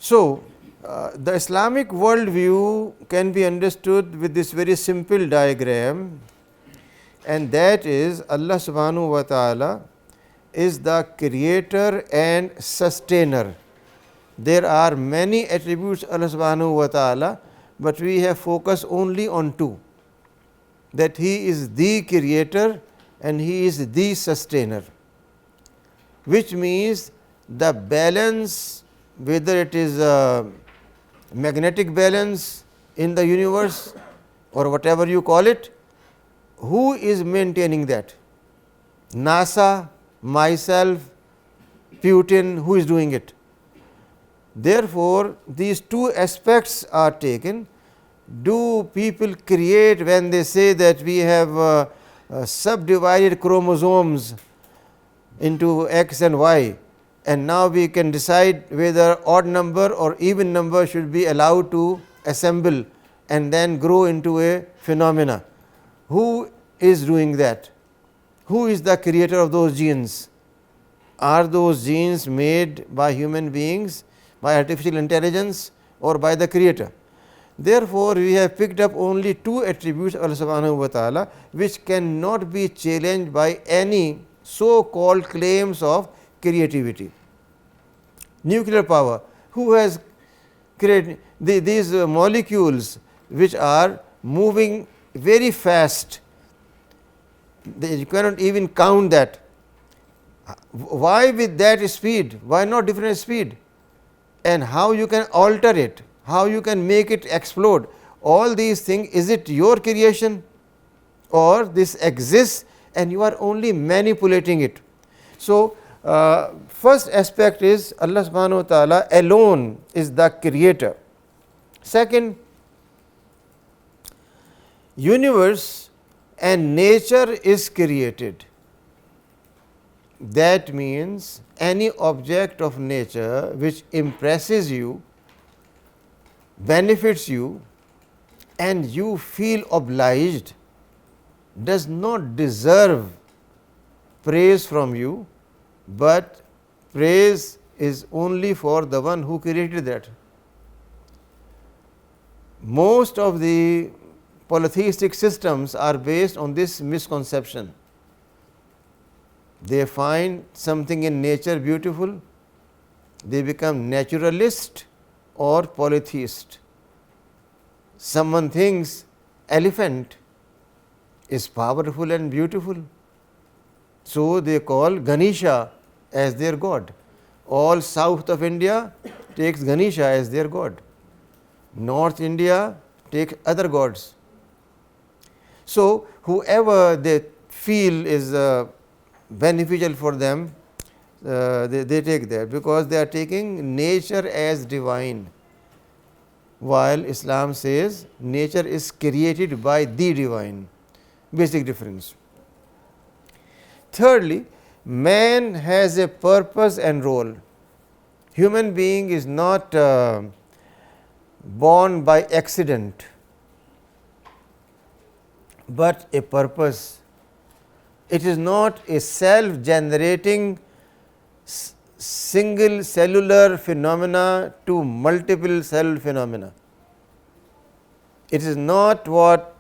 So, the Islamic worldview can be understood with this very simple diagram, and that is Allah subhanahu wa ta'ala is the creator and sustainer. There are many attributes of Allah subhanahu wa ta'ala, but we have focused only on two, that He is the creator and He is the sustainer, which means the balance, whether it is a magnetic balance in the universe or whatever you call it, who is maintaining that? NASA, myself, Putin, who is doing it? Therefore, these two aspects are taken. Do people create when they say that we have subdivided chromosomes into X and Y, and now we can decide whether odd number or even number should be allowed to assemble and then grow into a phenomena? Who is doing that? Who is the creator of those genes? Are those genes made by human beings, by artificial intelligence, or by the creator? Therefore, we have picked up only two attributes of Allah subhanahu wa ta'ala, which cannot be challenged by any so called claims of creativity. Nuclear power, who has created these molecules which are moving very fast, you cannot even count that. Why with that speed? Why not different speed? And how you can alter it, how you can make it explode? All these things, is it your creation or this exists and you are only manipulating it? So, first aspect is Allah subhanahu wa ta'ala alone is the creator. Second, universe and nature is created. That means any object of nature which impresses you, benefits you, and you feel obliged, does not deserve praise from you, but praise is only for the one who created that. Most of the polytheistic systems are based on this misconception. They find something in nature beautiful, they become naturalist or polytheist. Someone thinks elephant is powerful and beautiful, so they call Ganesha as their god. All south of India takes Ganesha as their god. North India takes other gods. So, whoever they feel is beneficial for them, they take that, because they are taking nature as divine, while Islam says nature is created by the divine. Basic difference. Thirdly, man has a purpose and role. Human being is not born by accident, but a purpose. It is not a self-generating single cellular phenomena to multiple cell phenomena. It is not what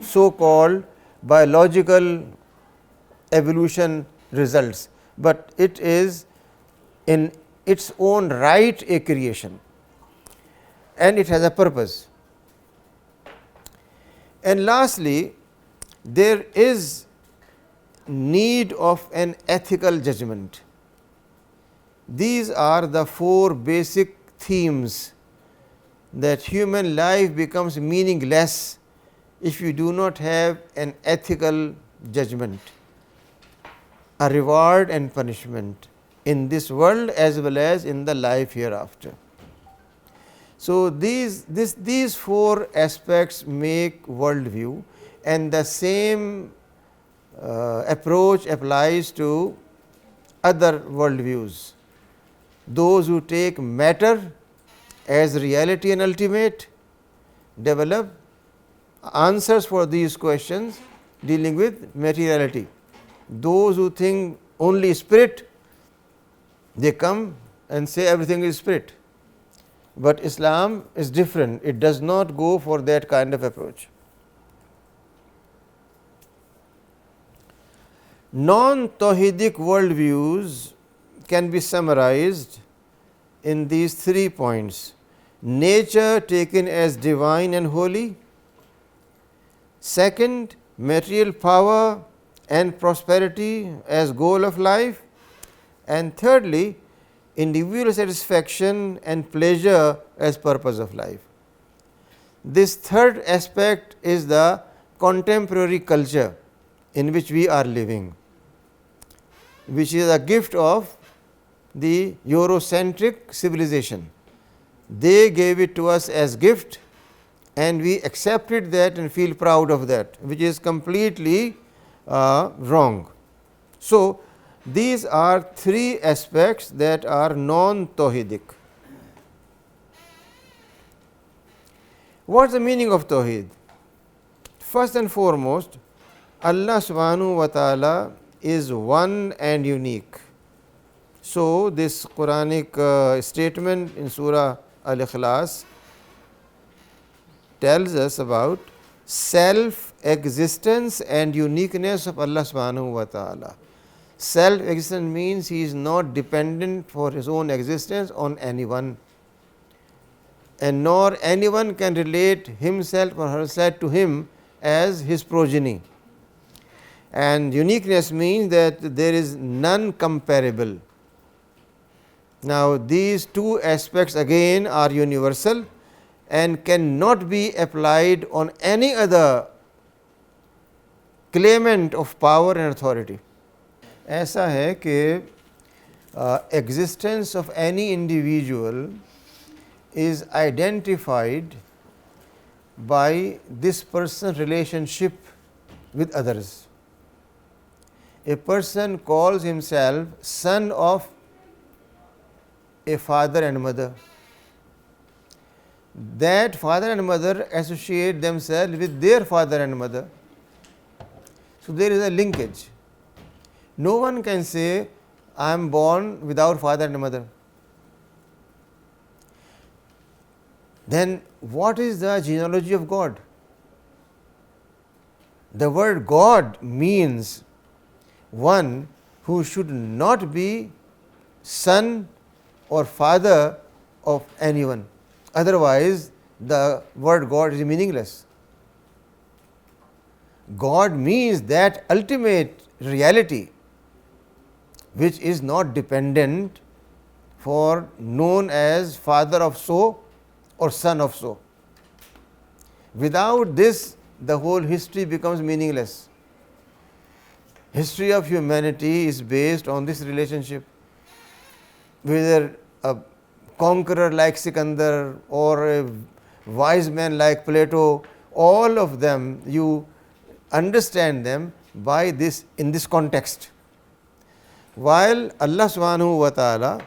so called biological evolution results, but it is in its own right a creation, and it has a purpose. And lastly, there is need of an ethical judgment. These are the four basic themes, that human life becomes meaningless if you do not have an ethical judgment, a reward and punishment in this world as well as in the life hereafter. So, these four aspects make worldview, and the same approach applies to other worldviews. Those who take matter as reality and ultimate develop answers for these questions dealing with materiality. Those who think only spirit, they come and say everything is spirit. But Islam is different. It does not go for that kind of approach. Non-Tawhidic worldviews can be summarized in these 3 points. Nature taken as divine and holy. Second, material power and prosperity as goal of life. And thirdly, individual satisfaction and pleasure as purpose of life. This third aspect is the contemporary culture in which we are living, which is a gift of the Eurocentric civilization. They gave it to us as gift, and we accepted that and feel proud of that, which is completely wrong. So, these are 3 aspects that are non-Tawhidic. What is the meaning of Tawhid? First and foremost, Allah subhanahu wa ta'ala is one and unique. So, this Quranic statement in Surah Al-Ikhlas tells us about self-existence and uniqueness of Allah subhanahu wa ta'ala. Self-existence means he is not dependent for his own existence on anyone, and nor anyone can relate himself or herself to him as his progeny. And uniqueness means that there is none comparable. Now, these 2 aspects again are universal and cannot be applied on any other claimant of power and authority. ایسا ہے کہ existence of any individual is identified by this person relationship with others. A person calls himself son of a father and mother. That father and mother associate themselves with their father and mother. So, there is a linkage. No one can say, I am born without father and mother. Then, what is the genealogy of God? The word God means one who should not be son or father of anyone. Otherwise, the word God is meaningless. God means that ultimate reality which is not dependent, for known as father of so or son of so. Without this, the whole history becomes meaningless. History of humanity is based on this relationship. Whether a conqueror like Sikandar or a wise man like Plato, all of them, you understand them by this, in this context. While Allah subhanahu wa ta'ala,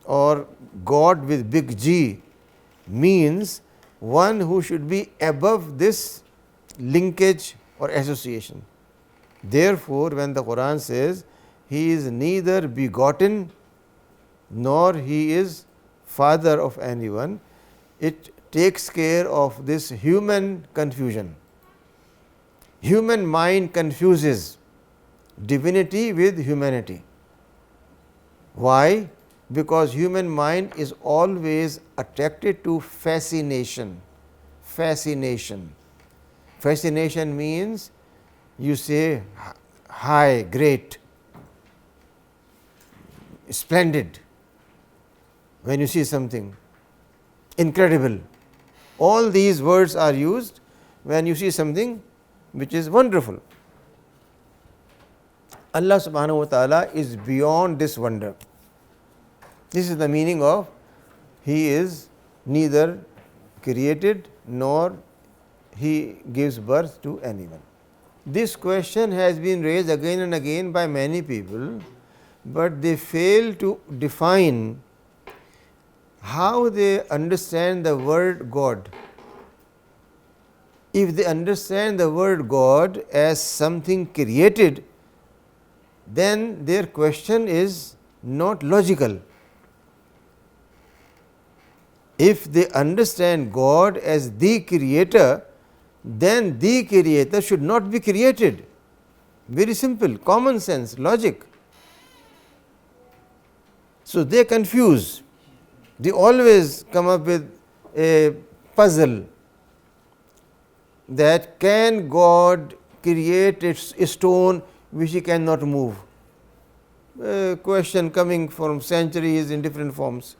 or God with big G, means one who should be above this linkage or association. Therefore, when the Quran says he is neither begotten nor he is father of anyone, it takes care of this human confusion. Human mind confuses divinity with humanity. Why? Because human mind is always attracted to fascination. Fascination. Fascination means you say high, great, splendid. When you see something incredible, all these words are used when you see something which is wonderful. Allah subhanahu wa ta'ala is beyond this wonder. This is the meaning of he is neither created nor he gives birth to anyone. This question has been raised again and again by many people, but they fail to define how they understand the word God. If they understand the word God as something created, then their question is not logical. If they understand God as the creator, then the creator should not be created. Very simple, common sense, logic. So they confuse. They always come up with a puzzle that can God create a stone which he cannot move? A question coming from centuries in different forms.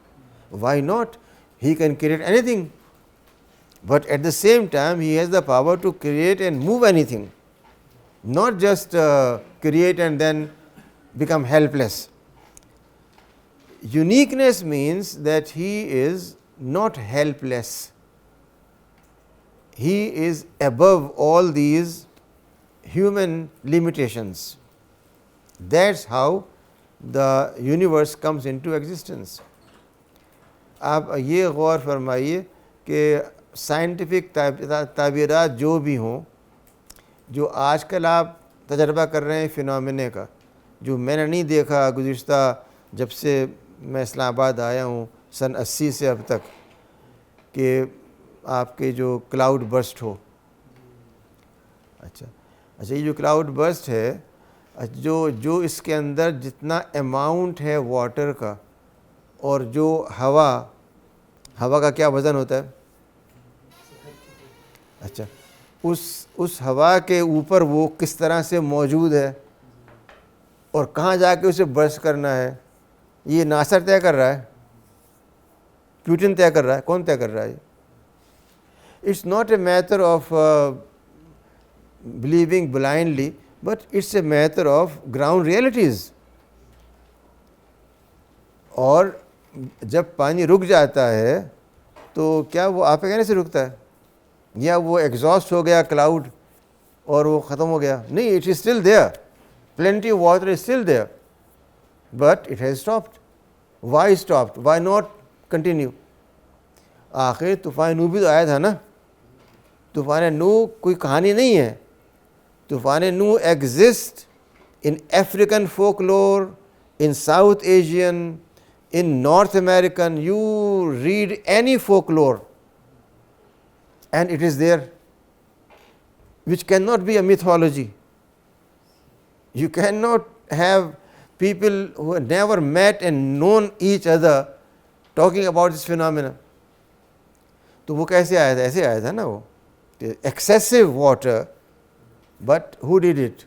Why not? He can create anything, but at the same time he has the power to create and move anything, not just create and then become helpless. Uniqueness means that he is not helpless. He is above all these human limitations. That's how the universe comes into existence. آپ یہ غور فرمائیے کہ scientific تعبیرات جو بھی ہوں، جو آج کل آپ تجربہ کر رہے ہیں فینومینا کا، جو میں نے نہیں دیکھا گزشتہ جب سے میں اسلام آباد آیا ہوں سن 80 سے اب تک، کہ آپ کے جو کلاؤڈ برسٹ ہو. اچھا یہ جو کلاؤڈ برسٹ ہے، جو اس کے اندر جتنا اماؤنٹ ہے واٹر کا، اور جو ہوا کا کیا وزن ہوتا ہے؟ اچھا اس ہوا کے اوپر وہ کس طرح سے موجود ہے اور کہاں جا کے اسے برسٹ کرنا ہے، یہ ناصر طے کر رہا ہے، پیوٹن طے کر رہا ہے، کون طے کر رہا ہے؟ It's not a matter of believing blindly, but it's a matter of ground realities. اور جب پانی رک جاتا ہے تو کیا وہ آپ کے کہنے سے رکتا ہے، یا وہ ایگزاسٹ ہو گیا کلاؤڈ اور وہ ختم ہو گیا؟ نہیں، it is still there, plenty of water is still there, but it has stopped. Why stopped? Why not continue? آخر طوفان نو بھی تو آیا تھا نا. طوفان نو کوئی کہانی نہیں ہے. طوفان no exist in African folklore, in South Asian, in North American. You read any folklore and it is there, which cannot be a mythology. You cannot have people who have never met and known each other talking about this phenomena. تو وہ کیسے آیا تھا؟ ایسے آیا تھا نا وہ excessive water, but who did it?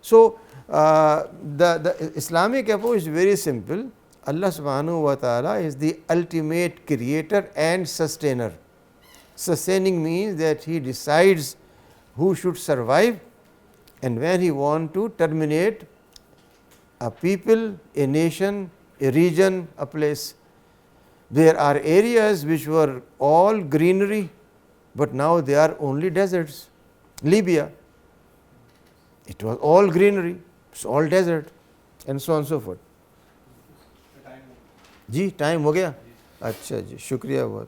So the Islamic approach is very simple. Allah subhanahu wa ta'ala is the ultimate creator and sustainer. Sustaining means that he decides who should survive and when he wants to terminate a people, a nation, a region, a place. There are areas which were all greenery, but now they are only deserts. Libya, it was all greenery, it's all desert, and so on and so forth. جی time ہو گیا. اچھا جی، شکریہ بہت.